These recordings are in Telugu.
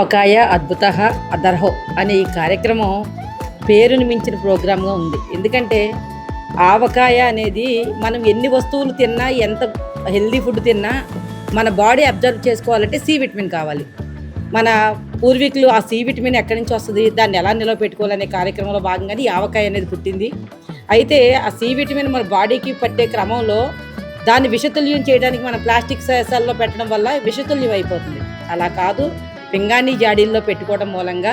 ఆవకాయ అద్భుత అదర్హో అనే ఈ కార్యక్రమం పేరుని మించిన ప్రోగ్రామ్గా ఉంది. ఎందుకంటే ఆవకాయ అనేది మనం ఎన్ని వస్తువులు తిన్నా, ఎంత హెల్దీ ఫుడ్ తిన్నా మన బాడీ అబ్జర్వ్ చేసుకోవాలంటే సి విటమిన్ కావాలి. మన పూర్వీకులు ఆ సి విటమిన్ ఎక్కడి నుంచి వస్తుంది, దాన్ని ఎలా నిలవ పెట్టుకోవాలనే కార్యక్రమంలో భాగంగానే ఈ ఆవకాయ అనేది పుట్టింది. అయితే ఆ సి విటమిన్ మన బాడీకి పట్టే క్రమంలో దాన్ని విషతుల్యం చేయడానికి మనం ప్లాస్టిక్ సీసాల్లో పెట్టడం వల్ల విషతుల్యం అయిపోతుంది. అలా కాదు, పింగాణీ జాడీల్లో పెట్టుకోవడం మూలంగా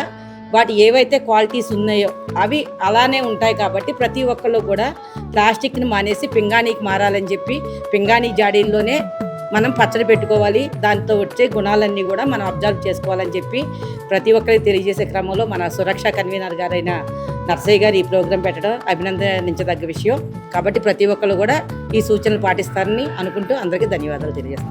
వాటి ఏవైతే క్వాలిటీస్ ఉన్నాయో అవి అలానే ఉంటాయి. కాబట్టి ప్రతి ఒక్కళ్ళు కూడా ప్లాస్టిక్ని మానేసి పింగాణీకి మారాలని చెప్పి పింగాణీ జాడీల్లోనే మనం పచ్చడి పెట్టుకోవాలి, దాంతో వచ్చే గుణాలన్నీ కూడా మనం అబ్జర్వ్ చేసుకోవాలని చెప్పి ప్రతి ఒక్కరికి తెలియజేసే క్రమంలో మన సురక్ష కన్వీనర్ గారైన నర్సయ్య గారు ఈ ప్రోగ్రాం పెట్టడం అభినందించదగ్గ విషయం. కాబట్టి ప్రతి ఒక్కళ్ళు కూడా ఈ సూచనలు పాటిస్తారని అనుకుంటూ అందరికీ ధన్యవాదాలు తెలియజేస్తాను.